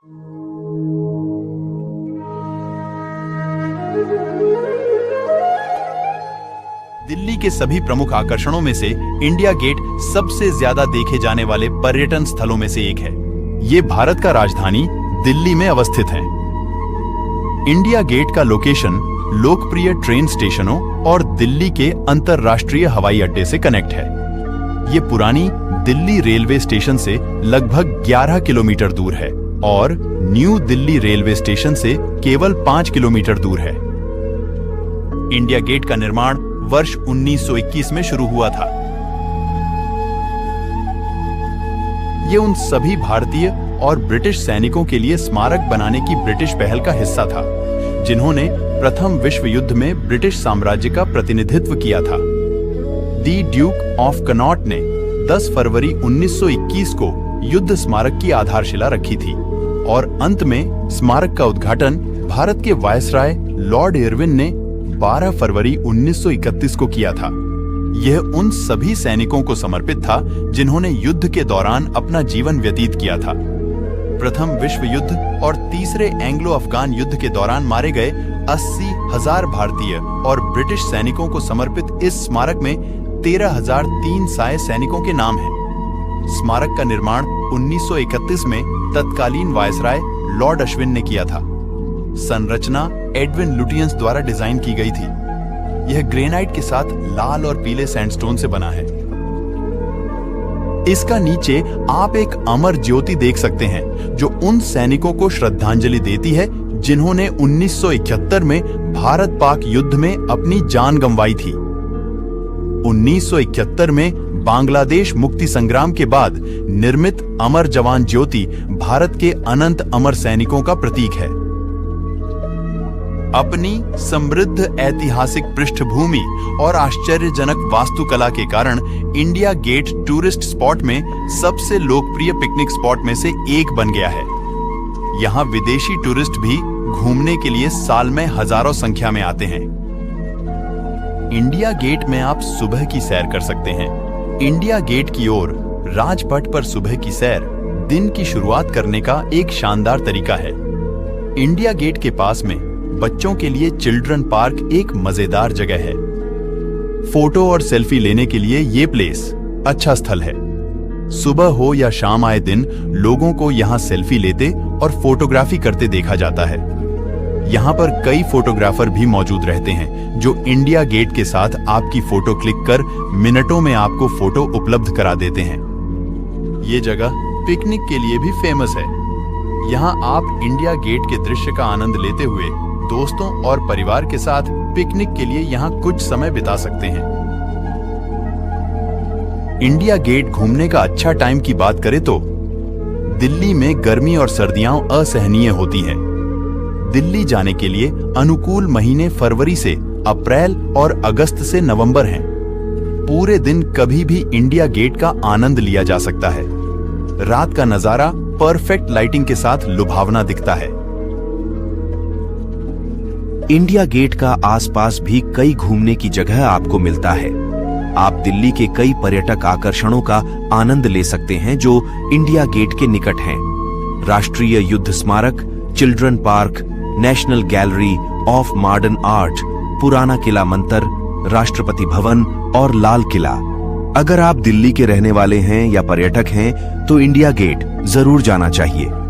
दिल्ली के सभी प्रमुख आकर्षणों में से इंडिया गेट सबसे ज्यादा देखे जाने वाले पर्यटन स्थलों में से एक है। ये भारत का राजधानी दिल्ली में अवस्थित है। इंडिया गेट का लोकेशन लोकप्रिय ट्रेन स्टेशनों और दिल्ली के अंतरराष्ट्रीय हवाई अड्डे से कनेक्ट है। ये पुरानी दिल्ली रेलवे स्टेशन से लगभग 11 किलोमीटर दूर है और न्यू दिल्ली रेलवे स्टेशन से केवल 5 किलोमीटर दूर है। इंडिया गेट का निर्माण वर्ष 1921 में शुरू हुआ था। ये उन सभी भारतीय और ब्रिटिश सैनिकों के लिए स्मारक बनाने की ब्रिटिश पहल का हिस्सा था जिन्होंने प्रथम विश्व युद्ध में ब्रिटिश साम्राज्य का प्रतिनिधित्व किया था। दी ड्यूक ऑफ कनॉट ने 10 फरवरी 1921 को युद्ध स्मारक की आधारशिला रखी थी और अंत में स्मारक का उद्घाटन भारत के वायसराय लॉर्ड इरविन ने 12 फरवरी 1931 को किया था। यह उन सभी सैनिकों को समर्पित था जिन्होंने युद्ध के दौरान अपना जीवन व्यतीत किया था। प्रथम विश्व युद्ध और तीसरे एंग्लो अफगान युद्ध के दौरान मारे गए 80,000 भारतीय और ब्रिटिश सैनिकों को समर्पित इस स्मारक में 13,300 सैनिकों के नाम हैं। स्मारक का निर्माण 1931 में तत्कालीन वायसराय लॉर्ड अश्विन ने किया था। संरचना एडविन लुटियंस द्वारा डिजाइन की गई थी। यह ग्रेनाइट के साथ लाल और पीले सैंडस्टोन से बना है। इसका नीचे आप एक अमर ज्योति देख सकते हैं जो उन सैनिकों को श्रद्धांजलि देती है जिन्होंने 1971 में भारत पाक युद्ध में अपनी जान गंवाई थी। 1971 में बांग्लादेश मुक्ति संग्राम के बाद निर्मित अमर जवान ज्योति भारत के अनंत अमर सैनिकों का प्रतीक है। अपनी समृद्ध ऐतिहासिक पृष्ठभूमि और आश्चर्यजनक वास्तुकला के कारण इंडिया गेट टूरिस्ट स्पॉट में सबसे लोकप्रिय पिकनिक स्पॉट में से एक बन गया है। यहाँ विदेशी टूरिस्ट भी घूमने के लिए साल में हजारों संख्या में आते हैं। इंडिया गेट में आप सुबह की सैर कर सकते हैं। इंडिया गेट की ओर राजपथ पर सुबह की सैर दिन की शुरुआत करने का एक शानदार तरीका है। इंडिया गेट के पास में बच्चों के लिए चिल्ड्रन पार्क एक मजेदार जगह है। फोटो और सेल्फी लेने के लिए ये प्लेस अच्छा स्थल है। सुबह हो या शाम आए दिन लोगों को यहाँ सेल्फी लेते और फोटोग्राफी करते देखा जाता है। यहाँ पर कई फोटोग्राफर भी मौजूद रहते हैं जो इंडिया गेट के साथ आपकी फोटो क्लिक कर मिनटों में आपको फोटो उपलब्ध करा देते हैं। ये जगह पिकनिक के लिए भी फेमस है। यहाँ आप इंडिया गेट के दृश्य का आनंद लेते हुए दोस्तों और परिवार के साथ पिकनिक के लिए यहाँ कुछ समय बिता सकते हैं। इंडिया गेट घूमने का अच्छा टाइम की बात करें तो दिल्ली में गर्मी और सर्दियां असहनीय होती हैं। दिल्ली जाने के लिए अनुकूल महीने फरवरी से अप्रैल और अगस्त से नवंबर हैं। पूरे दिन कभी भी इंडिया गेट का आनंद लिया जा सकता है। रात का नजारा परफेक्ट लाइटिंग के साथ लुभावना दिखता है। इंडिया गेट का आसपास भी कई घूमने की जगह आपको मिलता है। आप दिल्ली के कई पर्यटक आकर्षणों का आनंद ले सकते हैं जो इंडिया गेट के निकट हैं। राष्ट्रीय युद्ध स्मारक, children park, national gallery of modern art, पुराना किला मंतर, राष्ट्रपति भवन और लाल किला। अगर आप दिल्ली के रहने वाले हैं या पर्यटक हैं तो इंडिया गेट जरूर जाना चाहिए।